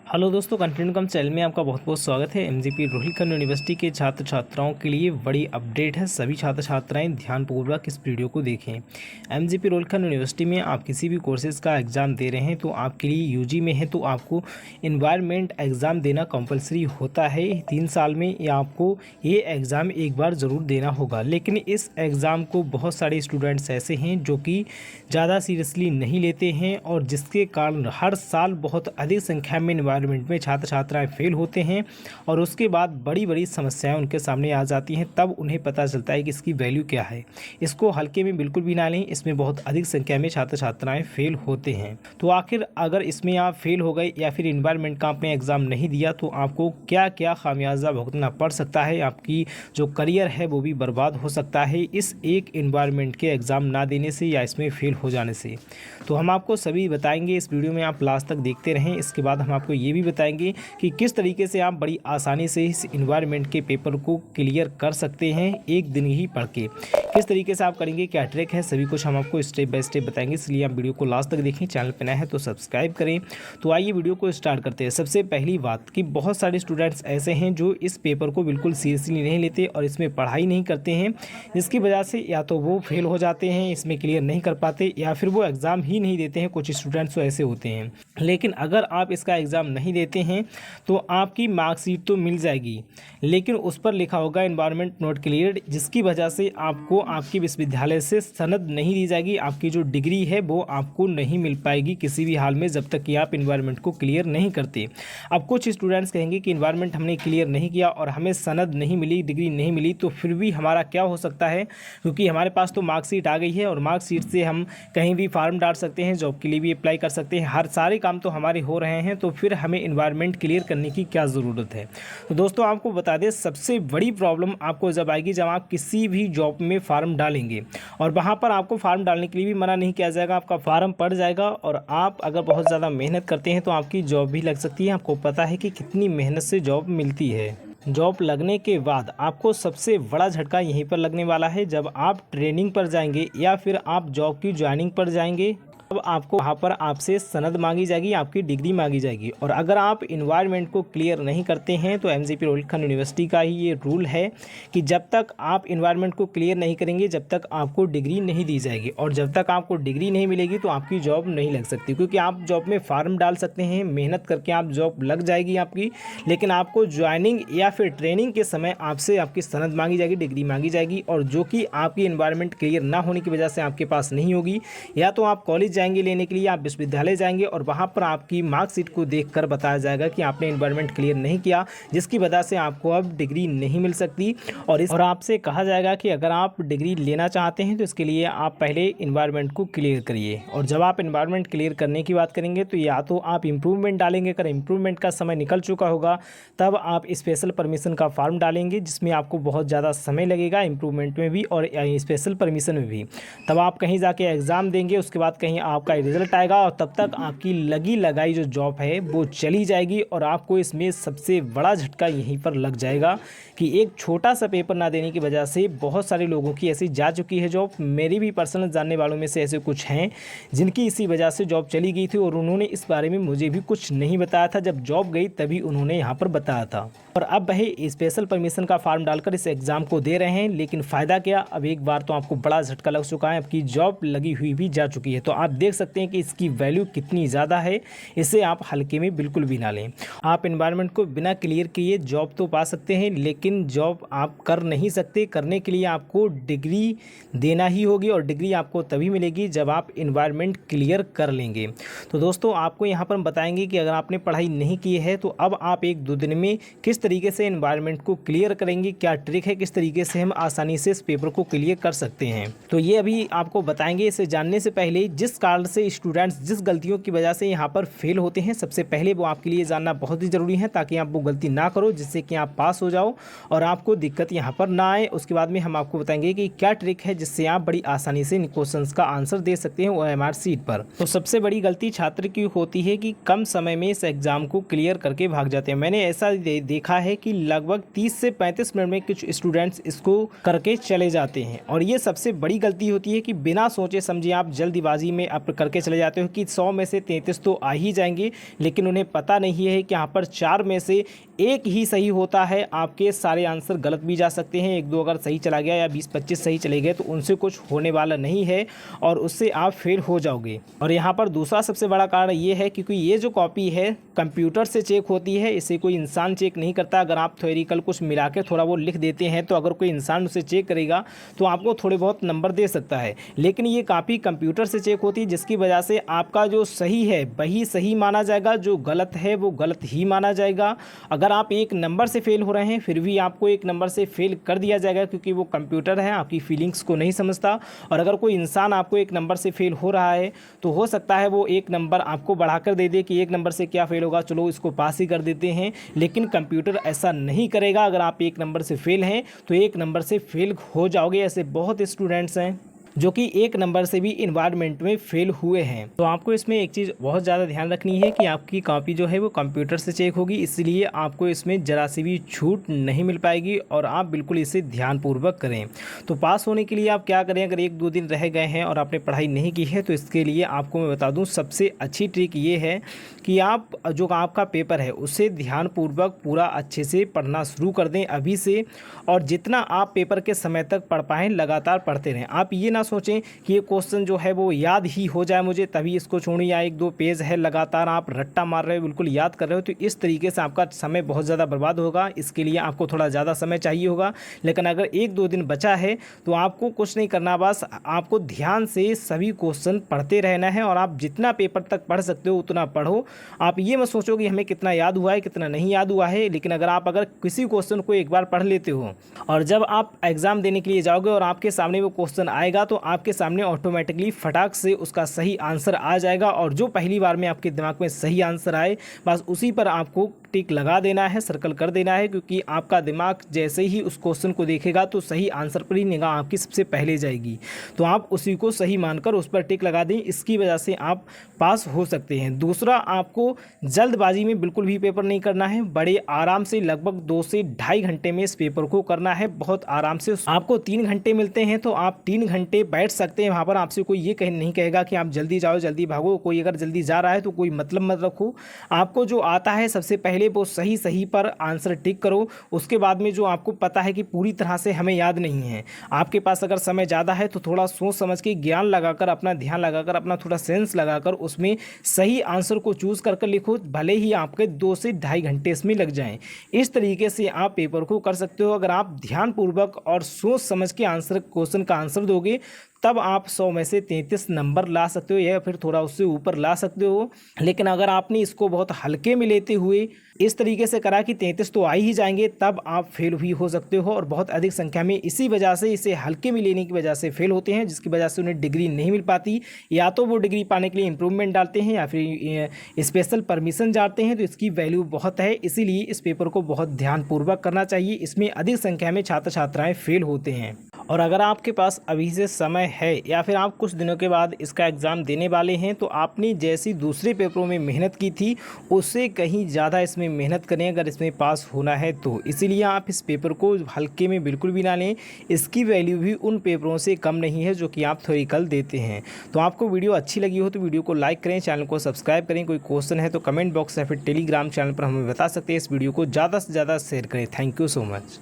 Hello दोस्तों, content कम channel में आपका बहुत बहुत स्वागत है। एमजीपी रोहिलखंड यूनिवर्सिटी के छात्र छात्राओं के लिए बड़ी अपडेट है। सभी छात्र छात्राएं ध्यानपूर्वक इस वीडियो को देखें। एमजीपी रोहिलखंड यूनिवर्सिटी में आप किसी भी कोर्सेज़ का एग्ज़ाम दे रहे हैं तो आपके लिए यूजी में है तो आपको इन्वायरमेंट एग्ज़ाम देना कंपलसरी होता है। 3 साल में या आपको ये एग्ज़ाम एक बार ज़रूर देना होगा। लेकिन इस एग्ज़ाम को बहुत सारे स्टूडेंट्स ऐसे हैं जो कि ज़्यादा सीरियसली नहीं लेते हैं और जिसके कारण हर साल बहुत अधिक संख्या में इन्वायरमेंट में छात्र छात्राएं फेल होते हैं और उसके बाद बड़ी बड़ी समस्याएं उनके सामने आ जाती हैं। तब उन्हें पता चलता है कि इसकी वैल्यू क्या है। इसको हल्के में बिल्कुल भी ना लें, इसमें बहुत अधिक संख्या में छात्र छात्राएं फेल होते हैं। तो आखिर अगर इसमें आप फेल हो गए या फिर इन्वायरमेंट का आपने एग्ज़ाम नहीं दिया तो आपको क्या क्या खामियाजा भुगतना पड़ सकता है। आपकी जो करियर है वो भी बर्बाद हो सकता है इस एक इन्वायरमेंट के एग्ज़ाम ना देने से या इसमें फेल हो जाने से। तो हम आपको सभी बताएंगे इस वीडियो में, आप लास्ट तक देखते रहें। इसके बाद हम आपको ये भी बताएंगे कि किस तरीके से आप बड़ी आसानी से इस इन्वायरमेंट के पेपर को क्लियर कर सकते हैं एक दिन ही पढ़ के। किस तरीके से आप करेंगे, क्या ट्रिक है, सभी कुछ हम आपको स्टेप बाय स्टेप बताएंगे। इसलिए आप वीडियो को लास्ट तक देखें। चैनल पर नया है तो सब्सक्राइब करें। तो आइए वीडियो को स्टार्ट करते हैं। सबसे पहली बात कि बहुत सारे स्टूडेंट्स ऐसे हैं जो इस पेपर को बिल्कुल सीरियसली नहीं लेते और इसमें पढ़ाई नहीं करते हैं, जिसकी वजह से या तो वो फेल हो जाते हैं, इसमें क्लियर नहीं कर पाते, या फिर वो एग्ज़ाम ही नहीं देते हैं। कुछ स्टूडेंट्स तो ऐसे होते हैं। लेकिन अगर आप इसका एग्ज़ाम नहीं देते हैं तो आपकी मार्कशीट तो मिल जाएगी, लेकिन उस पर लिखा होगा एनवायरनमेंट नॉट क्लियर्ड, जिसकी वजह से आपको आपके विश्वविद्यालय से सनद नहीं दी जाएगी। आपकी जो डिग्री है वो आपको नहीं मिल पाएगी किसी भी हाल में, जब तक कि आप एनवायरनमेंट को क्लियर नहीं करते। अब कुछ स्टूडेंट्स कहेंगे कि एनवायरनमेंट हमने क्लियर नहीं किया और हमें सनद नहीं मिली, डिग्री नहीं मिली, तो फिर भी हमारा क्या हो सकता है, क्योंकि हमारे पास तो मार्कशीट आ गई है और मार्कशीट से हम कहीं भी फार्म डाल सकते हैं, जॉब के लिए भी अप्लाई कर सकते हैं, हर सारे काम तो हमारे हो रहे हैं। तो फिर हमें एनवायरनमेंट क्लियर करने की क्या ज़रूरत है। तो दोस्तों आपको बता दें, सबसे बड़ी प्रॉब्लम आपको जब आएगी जब आप किसी भी जॉब में फार्म डालेंगे और वहाँ पर आपको फार्म डालने के लिए भी मना नहीं किया जाएगा, आपका फार्म पड़ जाएगा और आप अगर बहुत ज़्यादा मेहनत करते हैं तो आपकी जॉब भी लग सकती है। आपको पता है कि कितनी मेहनत से जॉब मिलती है। जॉब लगने के बाद आपको सबसे बड़ा झटका यहीं पर लगने वाला है, जब आप ट्रेनिंग पर जाएंगे या फिर आप जॉब की ज्वाइनिंग पर जाएंगे। अब आपको वहाँ पर आपसे सनद मांगी जाएगी, आपकी डिग्री मांगी जाएगी। और अगर आप इन्वायरमेंट को क्लियर नहीं करते हैं तो एमजीपी रोहिलखंड यूनिवर्सिटी का ही ये रूल है कि जब तक आप इन्वायरमेंट को क्लियर नहीं करेंगे जब तक आपको डिग्री नहीं दी जाएगी, और जब तक आपको डिग्री नहीं मिलेगी तो आपकी जॉब नहीं लग सकती। क्योंकि आप जॉब में फार्म डाल सकते हैं, मेहनत करके आप जॉब लग जाएगी आपकी, लेकिन आपको ज्वाइनिंग या फिर ट्रेनिंग के समय आपसे आपकी सनद मांगी जाएगी, डिग्री मांगी जाएगी, और जो कि आपकी इन्वायरमेंट क्लियर ना होने की वजह से आपके पास नहीं होगी। या तो आप कॉलेज जाएंगे लेने के लिए, आप विश्वविद्यालय जाएंगे और वहां पर आपकी मार्कशीट को देखकर बताया जाएगा कि आपने एनवायरनमेंट क्लियर नहीं किया, जिसकी वजह से आपको अब डिग्री नहीं मिल सकती। और आपसे कहा जाएगा कि अगर आप डिग्री लेना चाहते हैं तो इसके लिए आप पहले एनवायरनमेंट को क्लियर करिए। और जब आप एनवायरनमेंट क्लियर करने की बात करेंगे तो या तो आप इम्प्रूवमेंट डालेंगे, अगर इम्प्रूवमेंट का समय निकल चुका होगा तब आप स्पेशल परमिशन का फॉर्म डालेंगे, जिसमें आपको बहुत ज़्यादा समय लगेगा इम्प्रूवमेंट में भी और स्पेशल परमिशन में भी। तब आप कहीं जाके एग्ज़ाम देंगे, उसके बाद कहीं आपका रिजल्ट आएगा और तब तक आपकी लगी लगाई जो जॉब है वो चली जाएगी। और आपको इसमें सबसे बड़ा झटका यहीं पर लग जाएगा कि एक छोटा सा पेपर ना देने की वजह से बहुत सारे लोगों की ऐसी जा चुकी है जॉब। मेरी भी पर्सनल जानने वालों में से ऐसे कुछ हैं जिनकी इसी वजह से जॉब चली गई थी और उन्होंने इस बारे में मुझे भी कुछ नहीं बताया था। जब जॉब गई तभी उन्होंने यहाँ पर बताया था। और अब वही स्पेशल परमिशन का फॉर्म डालकर इस एग्ज़ाम को दे रहे हैं, लेकिन फ़ायदा क्या, अब एक बार तो आपको बड़ा झटका लग चुका है, आपकी जॉब लगी हुई भी जा चुकी है। तो आप देख सकते हैं कि इसकी वैल्यू कितनी ज़्यादा है, इसे आप हल्के में बिल्कुल भी ना लें। आप एनवायरनमेंट को बिना क्लियर किए जॉब तो पा सकते हैं, लेकिन जॉब आप कर नहीं सकते। करने के लिए आपको डिग्री देना ही होगी और डिग्री आपको तभी मिलेगी जब आप एनवायरनमेंट क्लियर कर लेंगे। तो दोस्तों आपको यहाँ पर हम बताएंगे कि अगर आपने पढ़ाई नहीं की है तो अब आप 1-2 दिन में किस तरीके से एनवायरनमेंट को क्लियर करेंगे, क्या ट्रिक है, किस तरीके से हम आसानी से इस पेपर को क्लियर कर सकते हैं। तो ये अभी आपको बताएंगे। इसे जानने से पहले जिस कारण से स्टूडेंट्स जिस गलतियों की वजह से यहाँ पर फेल होते हैं, सबसे पहले वो आपके लिए जानना बहुत ही ज़रूरी है, ताकि आप वो गलती ना करो, जिससे कि आप पास हो जाओ और आपको दिक्कत यहाँ पर ना आए। उसके बाद में हम आपको बताएंगे कि क्या ट्रिक है जिससे आप बड़ी आसानी से क्वेश्चंस का आंसर दे सकते हैं OMR सीट पर। तो सबसे बड़ी गलती छात्र की होती है कि कम समय में इस एग्ज़ाम को क्लियर करके भाग जाते हैं। मैंने ऐसा देखा देखा है कि लगभग 30 से 35 मिनट में कुछ स्टूडेंट्स इसको करके चले जाते हैं और ये सबसे बड़ी गलती होती है कि बिना सोचे समझे आप जल्दीबाजी में आप करके चले जाते हो कि 100 में से 33 तो आ ही जाएंगे, लेकिन उन्हें पता नहीं है कि यहाँ पर 4 में से एक ही सही होता है। आपके सारे आंसर गलत भी जा सकते हैं, 1-2 अगर सही चला गया या 20-25 सही चले गए तो उनसे कुछ होने वाला नहीं है और उससे आप फेल हो जाओगे। और यहाँ पर दूसरा सबसे बड़ा कारण ये है क्योंकि ये जो कॉपी है कंप्यूटर से चेक होती है, इसे कोई इंसान चेक नहीं करता। अगर आप थ्योरिकल कुछ मिला के थोड़ा वो लिख देते हैं तो अगर कोई इंसान उसे चेक करेगा तो आपको थोड़े बहुत नंबर दे सकता है, लेकिन ये कॉपी कंप्यूटर से चेक होती है जिसकी वजह से आपका जो सही है वही सही माना जाएगा, जो गलत है वो गलत ही माना जाएगा। अगर आप 1 नंबर से फेल हो रहे हैं फिर भी आपको 1 नंबर से फेल कर दिया जाएगा क्योंकि वो कंप्यूटर है, आपकी फीलिंग्स को नहीं समझता। और अगर कोई इंसान आपको 1 नंबर से फेल हो रहा है तो हो सकता है वो 1 नंबर आपको बढ़ाकर दे दे कि 1 नंबर से क्या फेल होगा, चलो इसको पास ही कर देते हैं, लेकिन कंप्यूटर ऐसा नहीं करेगा। अगर आप 1 नंबर से फेल हैं तो 1 नंबर से फेल हो जाओगे। ऐसे बहुत स्टूडेंट्स हैं जो कि 1 नंबर से भी इन्वायरमेंट में फेल हुए हैं। तो आपको इसमें एक चीज़ बहुत ज़्यादा ध्यान रखनी है कि आपकी कॉपी जो है वो कंप्यूटर से चेक होगी, इसलिए आपको इसमें ज़रा सी भी छूट नहीं मिल पाएगी और आप बिल्कुल इसे ध्यानपूर्वक करें। तो पास होने के लिए आप क्या करें, अगर 1-2 दिन रह गए हैं और आपने पढ़ाई नहीं की है तो इसके लिए आपको मैं बता दूँ सबसे अच्छी ट्रिक ये है कि आप जो आपका पेपर है उसे ध्यानपूर्वक पूरा अच्छे से पढ़ना शुरू कर दें अभी से, और जितना आप पेपर के समय तक पढ़ पाएँ लगातार पढ़ते रहें। आप ये ना सोचें कि ये क्वेश्चन जो है वो याद ही हो जाए मुझे तभी इसको छोड़ूं, या 1-2 पेज है लगातार आप रट्टा मार रहे हो बिल्कुल याद कर रहे हो, तो इस तरीके से आपका समय बहुत ज़्यादा बर्बाद होगा। इसके लिए आपको थोड़ा ज़्यादा समय चाहिए होगा। लेकिन अगर 1-2 दिन बचा है तो आपको कुछ नहीं करना, बस आपको ध्यान से सभी क्वेश्चन पढ़ते रहना है और आप जितना पेपर तक पढ़ सकते हो उतना पढ़ो। आप ये मत सोचो कि हमें कितना याद हुआ है कितना नहीं याद हुआ है, लेकिन अगर किसी क्वेश्चन को एक बार पढ़ लेते हो और जब आप एग्ज़ाम देने के लिए जाओगे और आपके सामने वो क्वेश्चन आएगा तो आपके सामने ऑटोमेटिकली फटाक से उसका सही आंसर आ जाएगा, और जो पहली बार में आपके दिमाग में सही आंसर आए बस उसी पर आपको टिक लगा देना है, सर्कल कर देना है, क्योंकि आपका दिमाग जैसे ही उस क्वेश्चन को देखेगा तो सही आंसर पर ही निगाह आपकी सबसे पहले जाएगी। तो आप उसी को सही मानकर उस पर टिक लगा दें, इसकी वजह से आप पास हो सकते हैं। दूसरा, आपको जल्दबाजी में बिल्कुल भी पेपर नहीं करना है, बड़े आराम से लगभग 2 से ढाई घंटे में इस पेपर को करना है, बहुत आराम से। आपको 3 घंटे मिलते हैं तो आप 3 घंटे बैठ सकते हैं वहाँ पर। आपसे कोई ये नहीं कहेगा कि आप जल्दी जाओ जल्दी भागो। कोई अगर जल्दी जा रहा है तो कोई मतलब मत रखो। आपको जो आता है सबसे पहले वो सही पर आंसर टिक करो। उसके बाद में जो आपको पता है कि पूरी तरह से हमें याद नहीं है, आपके पास अगर समय ज़्यादा है तो थोड़ा सोच समझ के ज्ञान लगाकर, अपना ध्यान लगाकर, अपना थोड़ा सेंस लगाकर उसमें सही आंसर को चूज़ कर लिखो, भले ही आपके 2 से ढाई घंटे इसमें लग जाएं। इस तरीके से आप पेपर को कर सकते हो। अगर आप ध्यानपूर्वक और सोच समझ के क्वेश्चन का आंसर दोगे तब आप 100 में से 33 नंबर ला सकते हो या फिर थोड़ा उससे ऊपर ला सकते हो। लेकिन अगर आपने इसको बहुत हल्के में लेते हुए इस तरीके से करा कि 33 तो आ ही जाएंगे, तब आप फेल भी हो सकते हो, और बहुत अधिक संख्या में इसी वजह से इसे हल्के में लेने की वजह से फेल होते हैं, जिसकी वजह से उन्हें डिग्री नहीं मिल पाती। या तो वो डिग्री पाने के लिए इंप्रूवमेंट डालते हैं या फिर स्पेशल परमिशन जाते हैं, तो इसकी वैल्यू बहुत है। इसीलिए इस पेपर को बहुत ध्यानपूर्वक करना चाहिए। इसमें अधिक संख्या में छात्र छात्राएँ फेल होते हैं। और अगर आपके पास अभी से समय है या फिर आप कुछ दिनों के बाद इसका एग्ज़ाम देने वाले हैं तो आपने जैसी दूसरे पेपरों में मेहनत की थी उससे कहीं ज़्यादा इसमें मेहनत करें अगर इसमें पास होना है तो। इसीलिए आप इस पेपर को हल्के में बिल्कुल भी ना लें। इसकी वैल्यू भी उन पेपरों से कम नहीं है जो कि आप थ्योरिकल देते हैं। तो आपको वीडियो अच्छी लगी हो तो वीडियो को लाइक करें, चैनल को सब्सक्राइब करें। कोई क्वेश्चन है तो कमेंट बॉक्स या फिर टेलीग्राम चैनल पर हमें बता सकते हैं। इस वीडियो को ज़्यादा से ज़्यादा शेयर करें। Thank you so much.